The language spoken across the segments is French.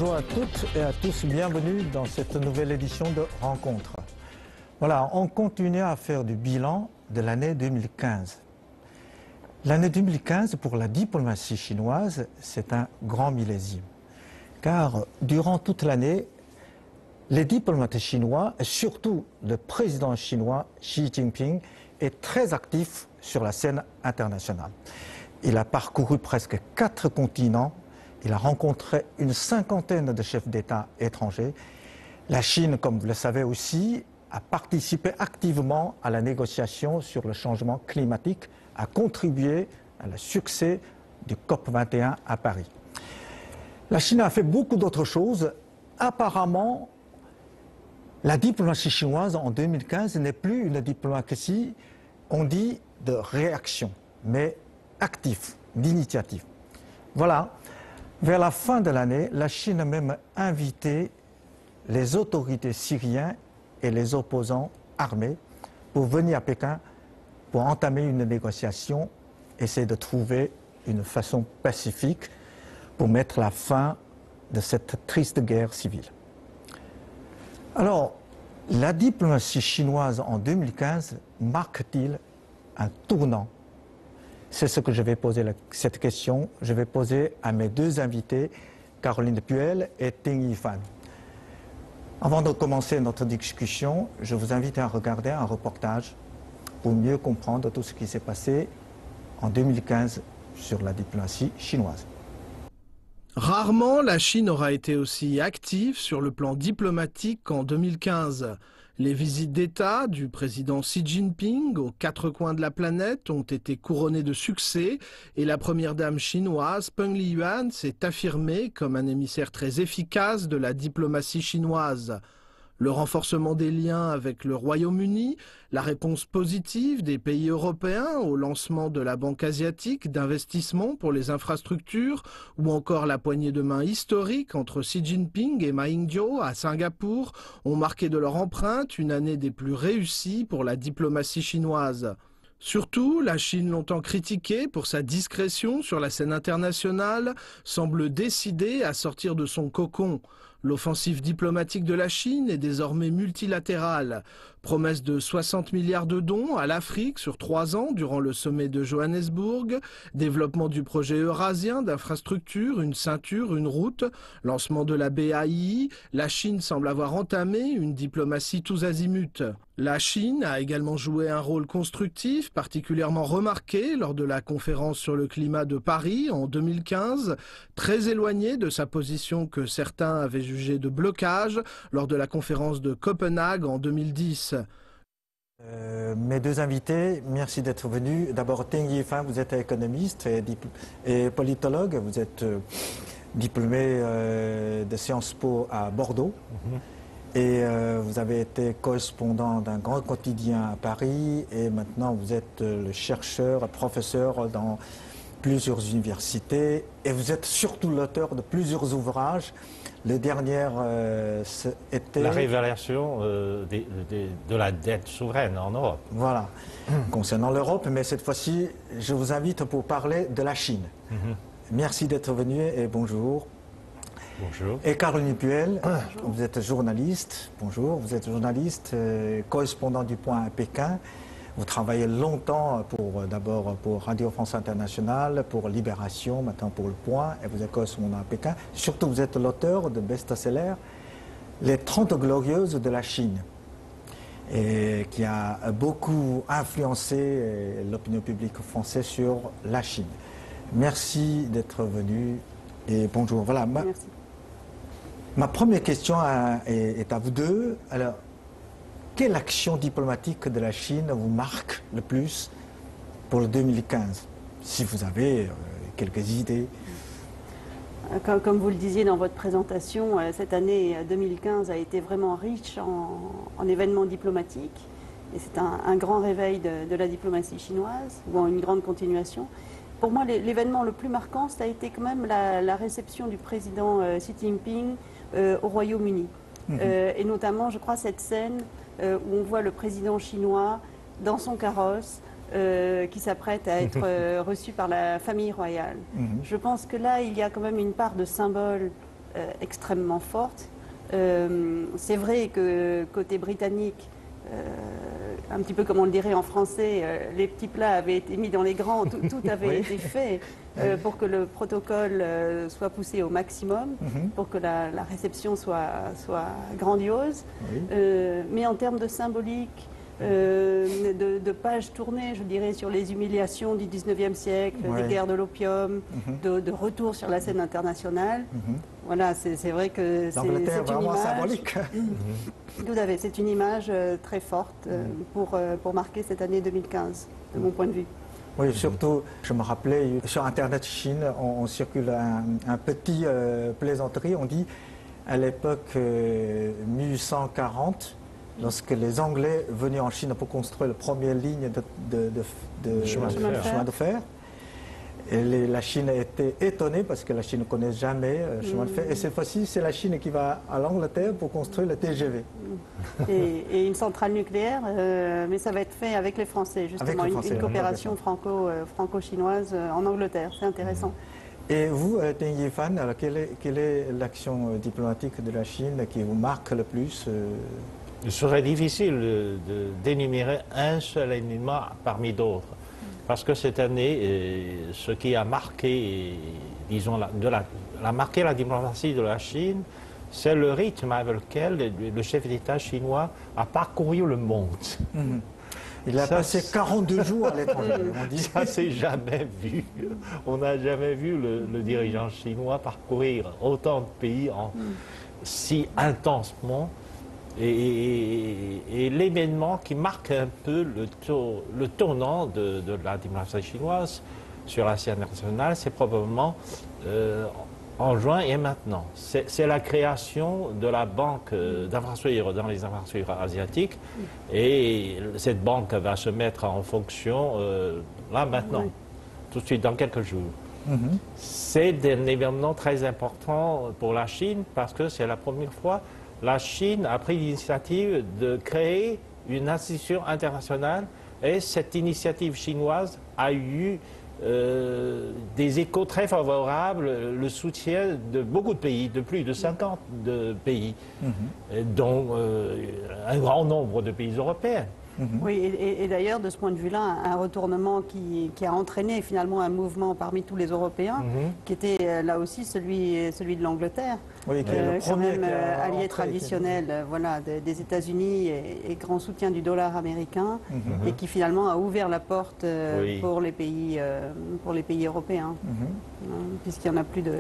Bonjour à toutes et à tous, bienvenue dans cette nouvelle édition de Rencontre. Voilà, on continue à faire du bilan de l'année 2015. L'année 2015, pour la diplomatie chinoise, c'est un grand millésime. Car durant toute l'année, les diplomates chinois, et surtout le président chinois Xi Jinping, est très actif sur la scène internationale. Il a parcouru presque 4 continents, il a rencontré une cinquantaine de chefs d'État étrangers. La Chine, comme vous le savez aussi, a participé activement à la négociation sur le changement climatique, a contribué à le succès du COP21 à Paris. La Chine a fait beaucoup d'autres choses. Apparemment, la diplomatie chinoise en 2015 n'est plus une diplomatie, on dit, de réaction, mais active, d'initiative. Voilà, vers la fin de l'année, la Chine a même invité les autorités syriennes et les opposants armés pour venir à Pékin pour entamer une négociation, essayer de trouver une façon pacifique pour mettre la fin de cette triste guerre civile. Alors, la diplomatie chinoise en 2015 marque-t-il un tournant? C'est ce que je vais poser, cette question, je vais poser à mes deux invités, Caroline Puel et Ting Yifan. Avant de commencer notre discussion, je vous invite à regarder un reportage pour mieux comprendre tout ce qui s'est passé en 2015 sur la diplomatie chinoise. Rarement la Chine aura été aussi active sur le plan diplomatique qu'en 2015. Les visites d'État du président Xi Jinping aux 4 coins de la planète ont été couronnées de succès et la première dame chinoise, Peng Liyuan, s'est affirmée comme un émissaire très efficace de la diplomatie chinoise. Le renforcement des liens avec le Royaume-Uni, la réponse positive des pays européens au lancement de la Banque asiatique d'investissement pour les infrastructures ou encore la poignée de main historique entre Xi Jinping et Ma Ying-jeou à Singapour ont marqué de leur empreinte une année des plus réussies pour la diplomatie chinoise. Surtout, la Chine, longtemps critiquée pour sa discrétion sur la scène internationale, semble décidée à sortir de son cocon. L'offensive diplomatique de la Chine est désormais multilatérale. Promesse de 60 milliards de dons à l'Afrique sur 3 ans durant le sommet de Johannesburg, développement du projet eurasien d'infrastructure, une ceinture, une route, lancement de la BAI, la Chine semble avoir entamé une diplomatie tous azimuts. La Chine a également joué un rôle constructif, particulièrement remarqué lors de la conférence sur le climat de Paris en 2015, très éloigné de sa position que certains avaient jugée de blocage lors de la conférence de Copenhague en 2010. Mes deux invités, merci d'être venus. D'abord, Ting Yifan, vous êtes économiste et politologue, vous êtes diplômé de Sciences Po à Bordeaux. Et vous avez été correspondant d'un grand quotidien à Paris et maintenant vous êtes le chercheur, professeur dans plusieurs universités et vous êtes surtout l'auteur de plusieurs ouvrages. Le dernier était... La révélation de la dette souveraine en Europe. Voilà, concernant l'Europe, mais cette fois-ci, je vous invite pour parler de la Chine. Merci d'être venu et bonjour. Bonjour. Et Caroline Puel, vous êtes journaliste, bonjour, vous êtes journaliste, correspondant du Point à Pékin. Vous travaillez longtemps d'abord pour Radio France Internationale, pour Libération, maintenant pour Le Point, et vous êtes correspondant à Pékin. Surtout, vous êtes l'auteur de best-seller Les 30 Glorieuses de la Chine, et qui a beaucoup influencé l'opinion publique française sur la Chine. Merci d'être venu et bonjour. Voilà. Merci. Ma première question est à vous deux. Alors, quelle action diplomatique de la Chine vous marque le plus pour le 2015? Si vous avez quelques idées. Comme vous le disiez dans votre présentation, cette année 2015 a été vraiment riche en événements diplomatiques. Et c'est un grand réveil de la diplomatie chinoise, ou une grande continuation. Pour moi, l'événement le plus marquant, ça a été quand même la réception du président Xi Jinping au Royaume-Uni. Et notamment, je crois, cette scène où on voit le président chinois dans son carrosse, qui s'apprête à être reçu par la famille royale. Je pense que là, il y a quand même une part de symbole extrêmement forte. C'est vrai que côté britannique, un petit peu comme on le dirait en français, les petits plats avaient été mis dans les grands, tout avait été fait pour que le protocole soit poussé au maximum, pour que la réception soit grandiose. Mais en termes de symbolique, de pages tournées, je dirais, sur les humiliations du 19e siècle, des guerres de l'opium, de retour sur la scène internationale. Voilà, c'est vrai que c'est une image symbolique. Tout à fait, c'est une image très forte pour marquer cette année 2015, de mon point de vue. Oui, surtout, je me rappelais, sur Internet Chine, on circule un petit plaisanterie, on dit, à l'époque 1840, lorsque les Anglais venaient en Chine pour construire la première ligne de chemin de fer, et la Chine a été étonnée parce que la Chine ne connaît jamais le chemin de fer. Et cette fois-ci, c'est la Chine qui va à l'Angleterre pour construire le TGV. Et une centrale nucléaire, mais ça va être fait avec les Français, justement, une coopération franco-chinoise en Angleterre. C'est intéressant. Et vous, Deng Yifan, alors quelle est l'action diplomatique de la Chine qui vous marque le plus Il serait difficile d'énumérer un seul événement parmi d'autres. Parce que cette année, ce qui a marqué, disons, marqué la diplomatie de la Chine, c'est le rythme avec lequel le chef d'État chinois a parcouru le monde. Il a passé 42 jours à l'étranger, on dit. Ça, c'est jamais vu. On n'a jamais vu le dirigeant chinois parcourir autant de pays si intensement. Et l'événement qui marque un peu le tournant de la diplomatie chinoise sur la scène internationale, c'est probablement en juin et maintenant. C'est la création de la banque d'infrastructures dans les infrastructures asiatiques, et cette banque va se mettre en fonction là maintenant, tout de suite dans quelques jours. C'est un événement très important pour la Chine parce que c'est la première fois la Chine a pris l'initiative de créer une institution internationale, et cette initiative chinoise a eu des échos très favorables, le soutien de beaucoup de pays, de plus de 50 pays, dont un grand nombre de pays européens. Oui, et d'ailleurs, de ce point de vue-là, un retournement qui a entraîné finalement un mouvement parmi tous les Européens, qui était là aussi celui de l'Angleterre, oui, qui est le quand premier même allié traditionnel des États-Unis et grand soutien du dollar américain, et qui finalement a ouvert la porte pour les pays européens, puisqu'il y en a plus de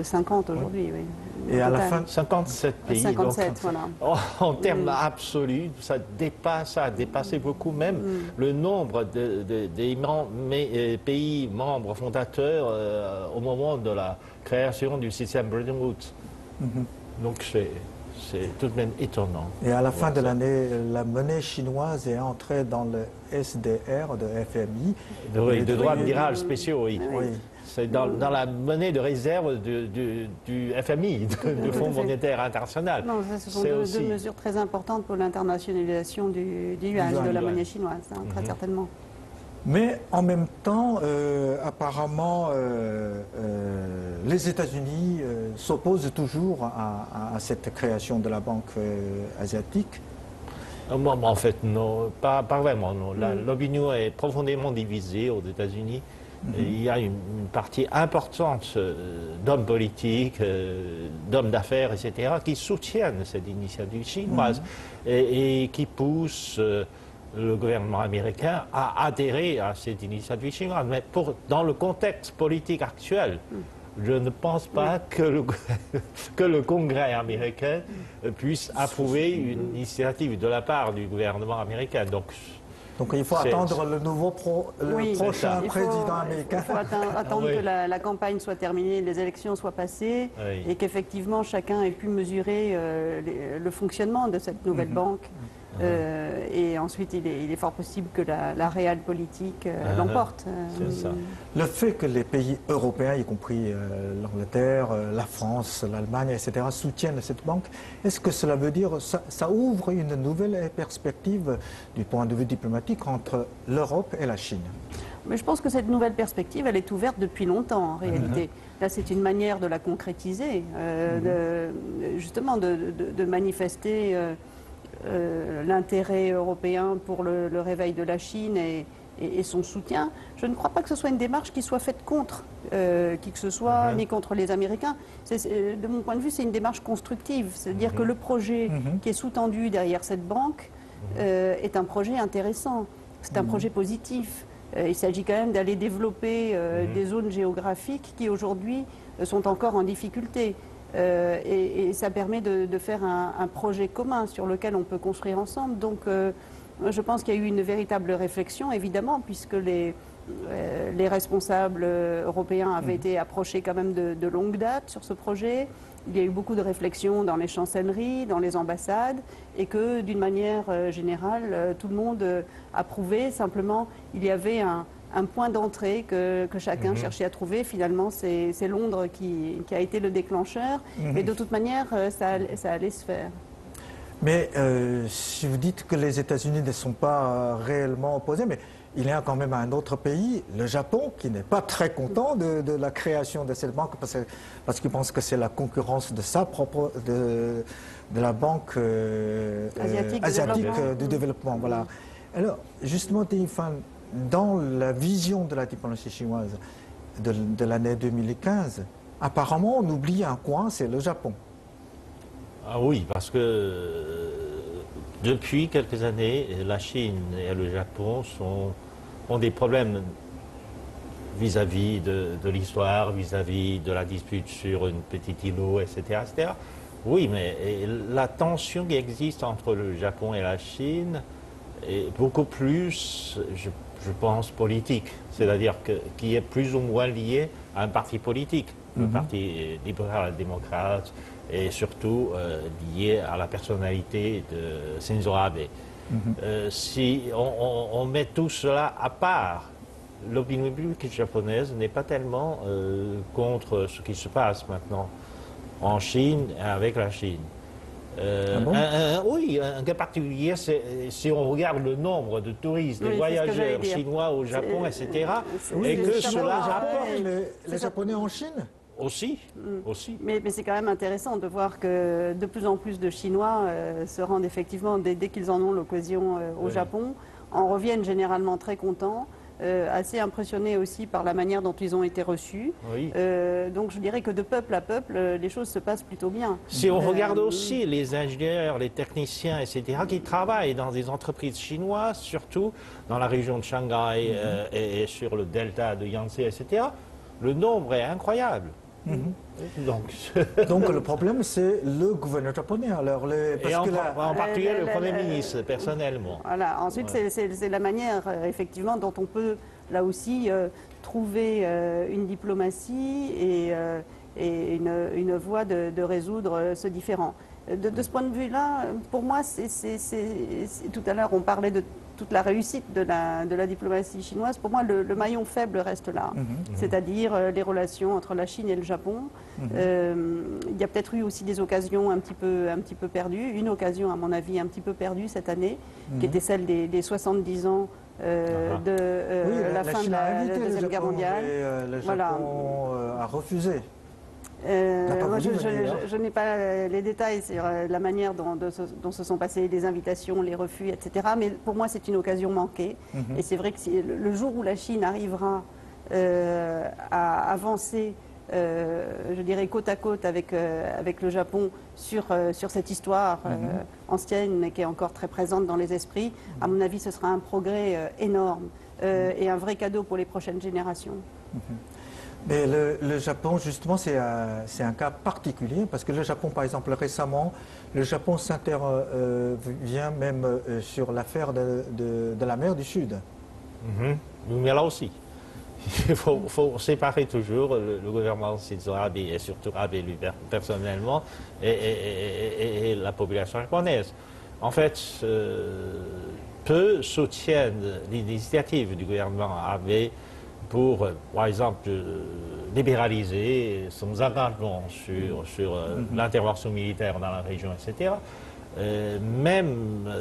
50 aujourd'hui. Oui. Et à la fin, 57 pays. 57, donc, voilà. En termes absolus, ça a dépassé beaucoup même le nombre des pays membres fondateurs au moment de la création du système Bretton Woods. Donc c'est tout de même étonnant. Et à la fin de l'année, la monnaie chinoise est entrée dans le SDR de FMI. De droits de tirage spéciaux, oui. C'est dans la monnaie de réserve du FMI, du Fonds monétaire international. Non, ce sont deux mesures très importantes pour l'internationalisation du yuan, de la monnaie chinoise, très certainement. Mais en même temps, apparemment, les États-Unis s'opposent toujours à cette création de la Banque asiatique. En fait, non, pas vraiment. L'opinion est profondément divisée aux États-Unis. Il y a une partie importante d'hommes politiques, d'hommes d'affaires, etc., qui soutiennent cette initiative chinoise et qui poussent le gouvernement américain à adhérer à cette initiative chinoise. Mais dans le contexte politique actuel, je ne pense pas que le Congrès américain puisse approuver une initiative de la part du gouvernement américain. Donc il faut attendre le prochain président américain. Il faut attendre que la campagne soit terminée, les élections soient passées, et qu'effectivement chacun ait pu mesurer le fonctionnement de cette nouvelle banque. Et ensuite, il est fort possible que la réelle politique l'emporte. Le fait que les pays européens, y compris l'Angleterre, la France, l'Allemagne, etc., soutiennent cette banque, est-ce que cela veut dire que ça ouvre une nouvelle perspective du point de vue diplomatique entre l'Europe et la Chine? Mais je pense que cette nouvelle perspective, elle est ouverte depuis longtemps en réalité. Là, c'est une manière de la concrétiser, justement de manifester l'intérêt européen pour le réveil de la Chine et son soutien. Je ne crois pas que ce soit une démarche qui soit faite contre qui que ce soit, ni contre les Américains. De mon point de vue, c'est une démarche constructive. C'est-à-dire que le projet qui est sous-tendu derrière cette banque est un projet intéressant. C'est un projet positif. Il s'agit quand même d'aller développer des zones géographiques qui aujourd'hui sont encore en difficulté. Et ça permet de faire un projet commun sur lequel on peut construire ensemble. Donc je pense qu'il y a eu une véritable réflexion, évidemment, puisque les responsables européens avaient été approchés quand même de longue date sur ce projet. Il y a eu beaucoup de réflexions dans les chancelleries, dans les ambassades, et que d'une manière générale, tout le monde approuvait. Simplement, il y avait un point d'entrée que chacun cherchait à trouver. Finalement, c'est Londres qui a été le déclencheur. Mais de toute manière, ça allait se faire. Mais si vous dites que les États-Unis ne sont pas réellement opposés, mais il y a quand même un autre pays, le Japon, qui n'est pas très content de la création de cette banque parce qu'il pense que c'est la concurrence de sa propre, de la banque asiatique du développement. Voilà. Alors, justement, dans la vision de la diplomatie chinoise de l'année 2015, apparemment, on oublie un coin, c'est le Japon. Ah oui, parce que depuis quelques années, la Chine et le Japon ont des problèmes vis-à-vis de l'histoire, vis-à-vis de la dispute sur une petite îlot, etc., etc. Oui, mais la tension qui existe entre le Japon et la Chine est beaucoup plus, je pense, politique. C'est-à-dire qui est plus ou moins lié à un parti politique, le Parti libéral-démocrate, et surtout lié à la personnalité de Shinzo Abe. Si on met tout cela à part, l'opinion publique japonaise n'est pas tellement contre ce qui se passe maintenant en Chine et avec la Chine. Oui, un cas particulier, si on regarde le nombre de touristes, de voyageurs chinois au Japon, etc., et que cela rapporte... Les Japonais en Chine aussi. Mais c'est quand même intéressant de voir que de plus en plus de Chinois se rendent effectivement, dès qu'ils en ont l'occasion au Japon, en reviennent généralement très contents, assez impressionnés aussi par la manière dont ils ont été reçus. Oui. Donc je dirais que de peuple à peuple, les choses se passent plutôt bien. Si on regarde aussi les ingénieurs, les techniciens, etc., qui travaillent dans des entreprises chinoises, surtout dans la région de Shanghai et sur le delta de Yangtze, etc., le nombre est incroyable. Donc le problème, c'est le gouverneur japonais. Alors, en particulier le Premier ministre, personnellement. Voilà. Ensuite, c'est la manière, effectivement, dont on peut, là aussi, trouver une diplomatie et une voie de résoudre ce différend. De ce point de vue-là, pour moi, tout à l'heure, on parlait de toute la réussite de la diplomatie chinoise. Pour moi, le maillon faible reste là, c'est-à-dire les relations entre la Chine et le Japon. Il y a peut-être eu aussi des occasions un petit peu perdues. Une occasion, à mon avis, un petit peu perdue cette année, qui était celle des 70 ans de la fin de la Deuxième Guerre mondiale. Le Japon a refusé. Moi, je n'ai pas les détails sur la manière dont se sont passées les invitations, les refus, etc. Mais pour moi, c'est une occasion manquée. Et c'est vrai que le jour où la Chine arrivera à avancer, je dirais, côte à côte avec le Japon sur cette histoire ancienne, mais qui est encore très présente dans les esprits, à mon avis, ce sera un progrès énorme et un vrai cadeau pour les prochaines générations. Mais le Japon, justement, c'est un cas particulier, parce que le Japon, par exemple, récemment, le Japon s'intervient même sur l'affaire de la mer du Sud. Mais là aussi, il faut séparer toujours le gouvernement Shinzo Abe et surtout Abe lui personnellement et la population japonaise. En fait, peu soutiennent l'initiative du gouvernement Abe pour, par exemple, libéraliser son engagement sur l'intervention militaire dans la région, etc. Même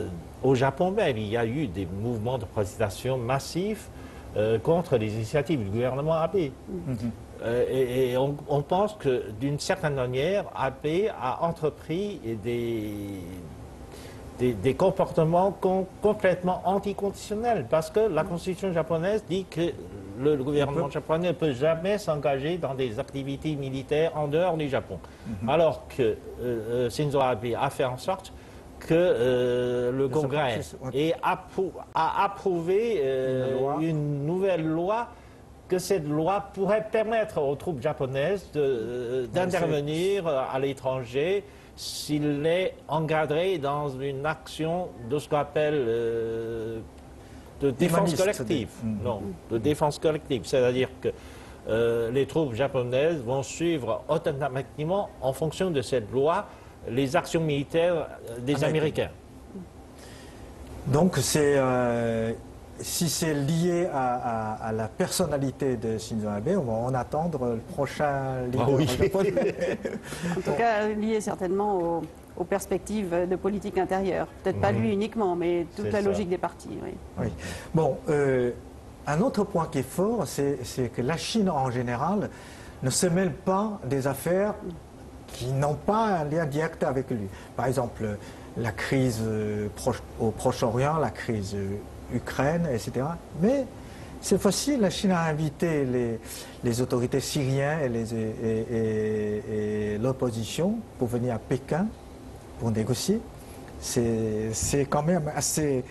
au Japon même, il y a eu des mouvements de protestation massifs contre les initiatives du gouvernement Abe. Et on pense que, d'une certaine manière, Abe a entrepris des comportements complètement anticonstitutionnels, parce que la constitution japonaise dit que le gouvernement japonais ne peut jamais s'engager dans des activités militaires en dehors du Japon. Alors que Shinzo Abe a fait en sorte que le Congrès a approuvé une nouvelle loi, que cette loi pourrait permettre aux troupes japonaises d'intervenir à l'étranger s'il est engagé dans une action de ce qu'on appelle de défense collective. Non, de défense collective. C'est-à-dire que les troupes japonaises vont suivre automatiquement, en fonction de cette loi, les actions militaires des Américains. Donc si c'est lié à la personnalité de Shinzo Abe, on va attendre le prochain leader japonais. En tout cas, lié certainement aux perspectives de politique intérieure. Peut-être pas lui uniquement, mais toute la logique des partis. Oui. Bon, un autre point qui est fort, c'est que la Chine en général ne se mêle pas des affaires qui n'ont pas un lien direct avec lui. Par exemple, la crise au Proche-Orient, la crise Ukraine, etc. Mais cette fois-ci, la Chine a invité les autorités syriennes et l'opposition pour venir à Pékin pour négocier. C'est quand même assez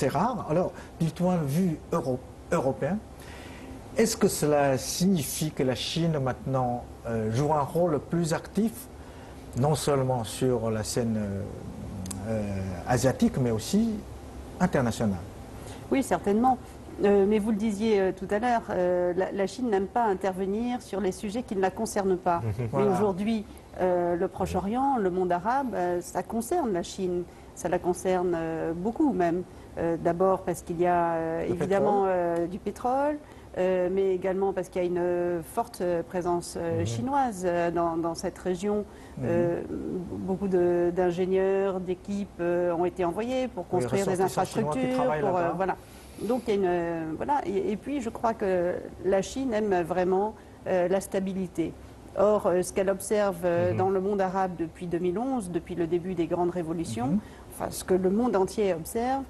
rare. Alors, du point de vue européen, est-ce que cela signifie que la Chine maintenant joue un rôle plus actif, non seulement sur la scène asiatique, mais aussi internationale? Oui, certainement. Mais vous le disiez tout à l'heure, la Chine n'aime pas intervenir sur les sujets qui ne la concernent pas. Voilà. Mais aujourd'hui, le Proche-Orient, le monde arabe, ça concerne la Chine. Ça la concerne beaucoup même. D'abord parce qu'il y a évidemment du pétrole, mais également parce qu'il y a une forte présence chinoise dans cette région. Beaucoup d'ingénieurs, d'équipes ont été envoyés pour construire des infrastructures. Voilà. Donc il y a voilà. Et puis je crois que la Chine aime vraiment la stabilité. Or, ce qu'elle observe dans le monde arabe depuis 2011, depuis le début des grandes révolutions, enfin, ce que le monde entier observe,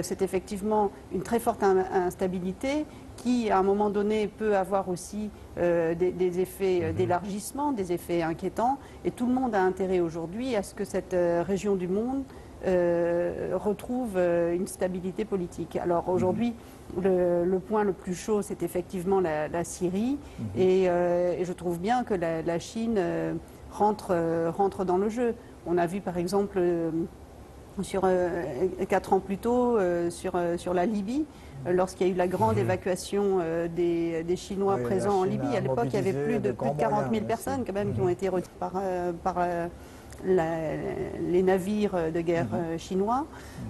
c'est effectivement une très forte instabilité qui, à un moment donné, peut avoir aussi des effets d'élargissement, des effets inquiétants. Et tout le monde a intérêt aujourd'hui à ce que cette région du monde retrouve une stabilité politique. Alors aujourd'hui, le point le plus chaud, c'est effectivement la Syrie. Et je trouve bien que la Chine rentre dans le jeu. On a vu par exemple, 4 ans plus tôt, sur la Libye, lorsqu'il y a eu la grande évacuation des Chinois présents en Libye. À l'époque, il y avait plus de 40 000 personnes quand même qui ont été retirées par les navires de guerre chinois.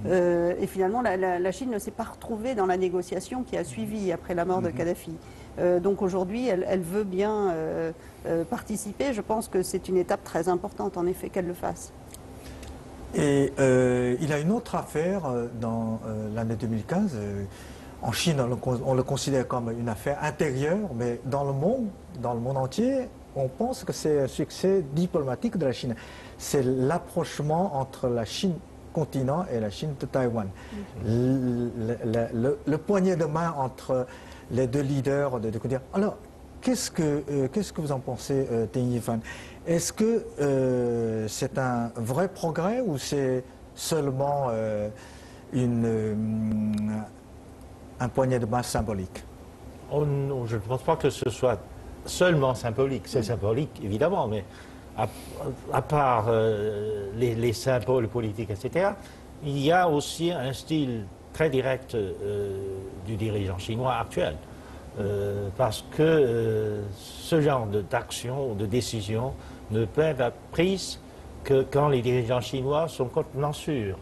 Et finalement, la Chine ne s'est pas retrouvée dans la négociation qui a suivi après la mort de Kadhafi. Donc aujourd'hui, elle veut bien participer. Je pense que c'est une étape très importante, en effet, qu'elle le fasse. Et il y a une autre affaire dans l'année 2015. En Chine, on le considère comme une affaire intérieure, mais dans le monde entier, on pense que c'est un succès diplomatique de la Chine. C'est l'approchement entre la Chine continent et la Chine de Taïwan. Le poignet de main entre les deux leaders de dire. Alors, qu'est-ce que vous en pensez, Ding Yifan? Est-ce que c'est un vrai progrès ou c'est seulement un poignet de main symbolique? Oh non, je ne pense pas que ce soit seulement symbolique. C'est symbolique, évidemment, mais à part les symboles politiques, etc., il y a aussi un style très direct du dirigeant chinois actuel. Parce que ce genre d'action ou de décision ne peut être prise que quand les dirigeants chinois sont complètement sûrs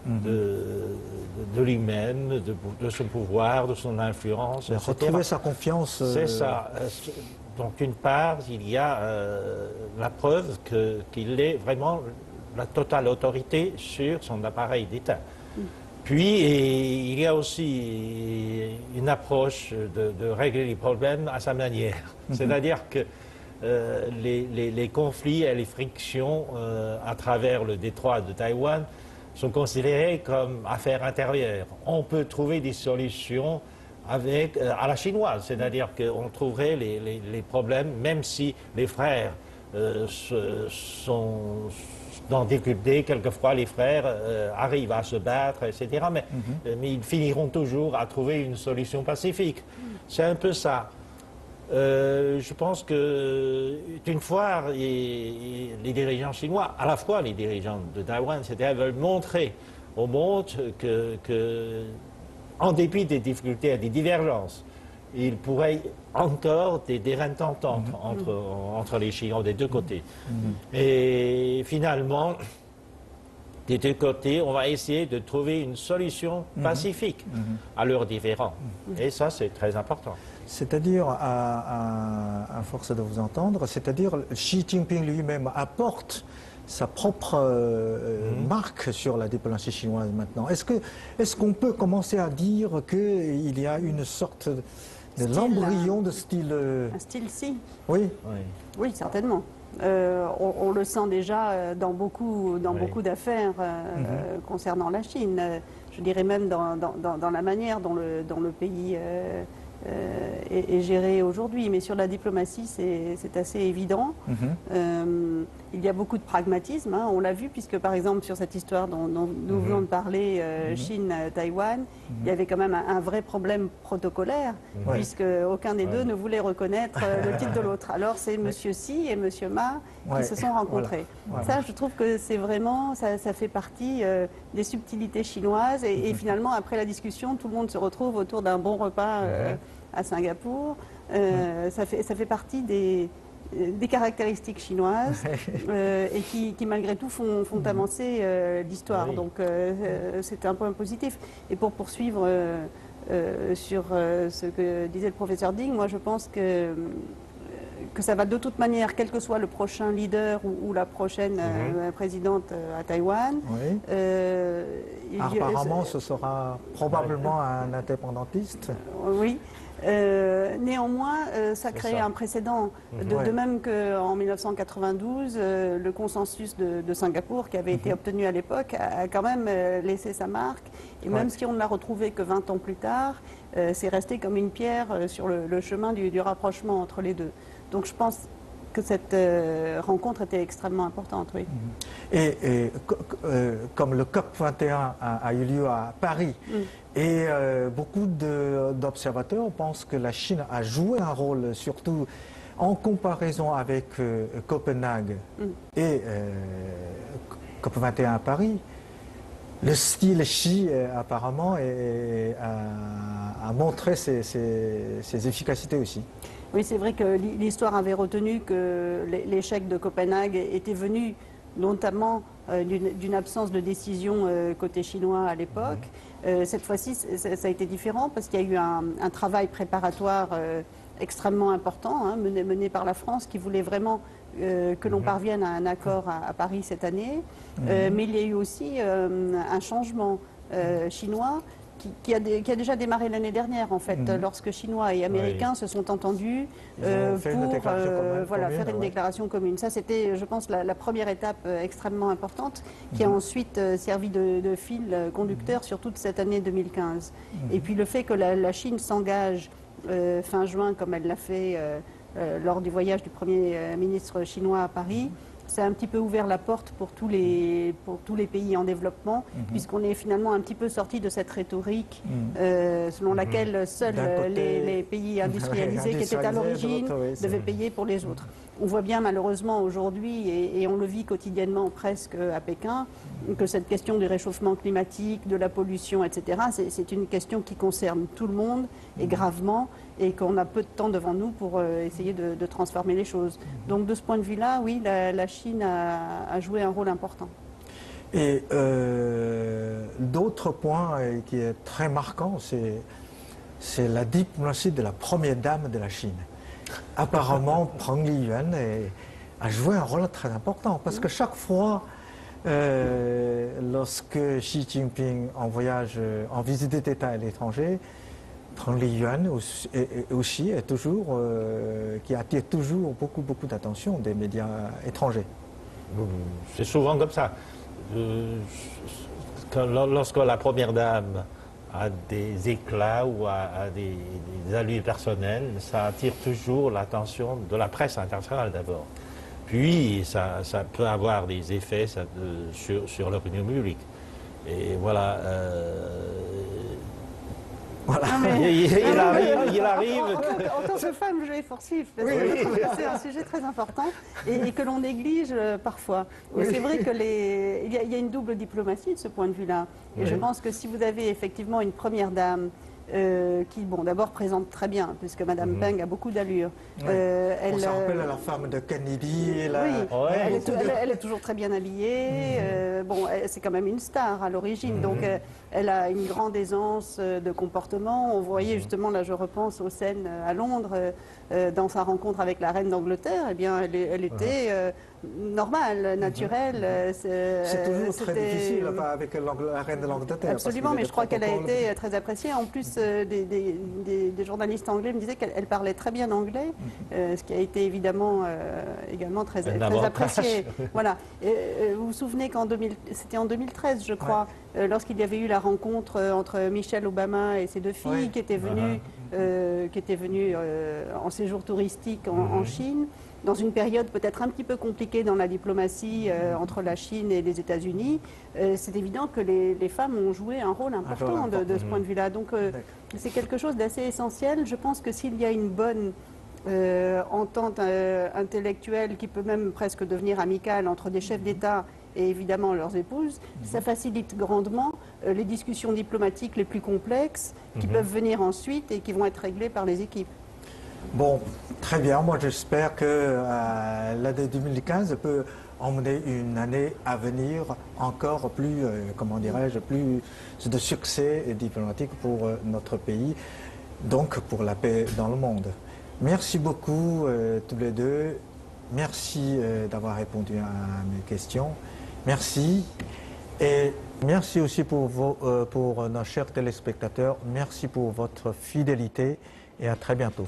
de lui-même, de son pouvoir, de son influence, etc. Retrouver sa confiance. C'est ça. Donc, d'une part, il y a la preuve qu'il ait vraiment la totale autorité sur son appareil d'État. Puis, il y a aussi une approche de régler les problèmes à sa manière. C'est-à-dire que les conflits et les frictions à travers le détroit de Taïwan sont considérés comme affaires intérieures. On peut trouver des solutions à la chinoise, c'est-à-dire qu'on trouverait les problèmes, même si les frères sont dans des difficultés, quelquefois les frères arrivent à se battre, etc. Mais ils finiront toujours à trouver une solution pacifique. C'est un peu ça. Je pense que d'une fois, les dirigeants chinois, à la fois les dirigeants de Taïwan, c'est-à-dire veulent montrer au monde que en dépit des difficultés et des divergences, il pourrait encore des terrains d'entente entre les Chinois des deux côtés. Et finalement, des deux côtés, on va essayer de trouver une solution pacifique à leurs différends. Et ça, c'est très important. C'est-à-dire, à force de vous entendre, c'est-à-dire Xi Jinping lui-même apporte sa propre marque sur la diplomatie chinoise maintenant. Est-ce qu'on peut commencer à dire qu'il y a une sorte de l'embryon de style... Un style, si. Oui. Oui, certainement. On le sent déjà dans beaucoup d'affaires concernant la Chine. Je dirais même dans la manière dont le pays est géré aujourd'hui. Mais sur la diplomatie, c'est assez évident. Il y a beaucoup de pragmatisme, hein, on l'a vu, puisque par exemple sur cette histoire dont nous venons de parler, Chine-Taïwan, il y avait quand même un vrai problème protocolaire, puisque aucun des deux ne voulait reconnaître le titre de l'autre. Alors c'est M. Xi et M. Ma qui se sont rencontrés. Ça, je trouve que c'est vraiment, ça fait partie des subtilités chinoises, et finalement, après la discussion, tout le monde se retrouve autour d'un bon repas à Singapour. Ça fait partie des caractéristiques chinoises et qui malgré tout font avancer l'histoire. Oui. Donc c'est un point positif. Et pour poursuivre sur ce que disait le professeur Ding, moi je pense que ça va de toute manière, quel que soit le prochain leader ou la prochaine présidente à Taïwan. Apparemment, ce sera probablement un indépendantiste. Oui. Néanmoins, ça crée un précédent. De même qu'en 1992, le consensus de Singapour, qui avait été obtenu à l'époque, a quand même laissé sa marque. Et même si on ne l'a retrouvé que 20 ans plus tard, c'est resté comme une pierre sur le chemin du rapprochement entre les deux. Donc je pense que cette rencontre était extrêmement importante, oui. Et comme le COP 21 a eu lieu à Paris, et beaucoup d'observateurs pensent que la Chine a joué un rôle, surtout en comparaison avec Copenhague et COP 21 à Paris. Le style Xi, apparemment, a montré ses efficacités aussi. Oui, c'est vrai que l'histoire avait retenu que l'échec de Copenhague était venu notamment d'une absence de décision côté chinois à l'époque. Cette fois-ci, ça a été différent parce qu'il y a eu un travail préparatoire extrêmement important mené par la France qui voulait vraiment que l'on parvienne à un accord à Paris cette année. Mais il y a eu aussi un changement chinois qui a déjà démarré l'année dernière, en fait, lorsque Chinois et Américains se sont entendus pour faire une déclaration commune. Ça, c'était, je pense, la première étape extrêmement importante, qui a ensuite servi de fil conducteur sur toute cette année 2015. Et puis le fait que la Chine s'engage fin juin, comme elle l'a fait lors du voyage du Premier ministre chinois à Paris, ça a un petit peu ouvert la porte pour tous les pays en développement, puisqu'on est finalement un petit peu sorti de cette rhétorique selon laquelle seuls les pays industrialisés qui étaient à l'origine devaient payer pour les autres. On voit bien malheureusement aujourd'hui, et on le vit quotidiennement presque à Pékin, que cette question du réchauffement climatique, de la pollution, etc., c'est une question qui concerne tout le monde et gravement, et qu'on a peu de temps devant nous pour essayer de transformer les choses. Donc de ce point de vue-là, oui, la Chine a joué un rôle important. Et d'autres points qui est très marquant, c'est la diplomatie de la première dame de la Chine. Apparemment, Peng Liyuan a joué un rôle très important parce que chaque fois lorsque Xi Jinping en voyage, en visite d'État à l'étranger, Trang Li-yuan aussi est toujours, qui attire toujours beaucoup d'attention des médias étrangers. C'est souvent comme ça. Lorsque la première dame a des éclats ou a des allures personnelles, ça attire toujours l'attention de la presse internationale d'abord. Puis ça peut avoir des effets sur l'opinion publique. Et voilà. Voilà. Il arrive. En tant que femme, je vais forcif, parce que c'est un sujet très important et que l'on néglige parfois. Mais c'est vrai qu'il y a une double diplomatie de ce point de vue-là. Et je pense que si vous avez effectivement une première dame qui, bon, d'abord présente très bien, puisque Madame Peng a beaucoup d'allure. On se rappelle la femme de Kennedy. Elle est toujours très bien habillée. Bon, c'est quand même une star à l'origine, donc elle a une grande aisance de comportement. On voyait justement, là je repense aux scènes à Londres, dans sa rencontre avec la reine d'Angleterre, eh bien elle était normale, naturelle. C'est toujours très difficile avec la reine de l'Angleterre. Absolument, mais je crois qu'elle a été très appréciée. En plus, des journalistes anglais me disaient qu'elle parlait très bien anglais, ce qui a été évidemment également très apprécié. Voilà. Vous vous souvenez c'était en 2013, je crois, lorsqu'il y avait eu la rencontre entre Michelle Obama et ses deux filles qui étaient venues, en séjour touristique en Chine, dans une période peut-être un petit peu compliquée dans la diplomatie entre la Chine et les États-Unis. C'est évident que les femmes ont joué un rôle important de ce point de vue-là. Donc c'est quelque chose d'assez essentiel. Je pense que s'il y a une bonne entente intellectuelle qui peut même presque devenir amicale entre des chefs d'État et évidemment leurs épouses, ça facilite grandement les discussions diplomatiques les plus complexes qui peuvent venir ensuite et qui vont être réglées par les équipes. Bon, très bien. Moi, j'espère que l'année 2015 peut emmener une année à venir encore plus, comment dirais-je, plus de succès diplomatique pour notre pays, donc pour la paix dans le monde. Merci beaucoup tous les deux. Merci d'avoir répondu à mes questions. Merci. Et merci aussi pour nos chers téléspectateurs. Merci pour votre fidélité et à très bientôt.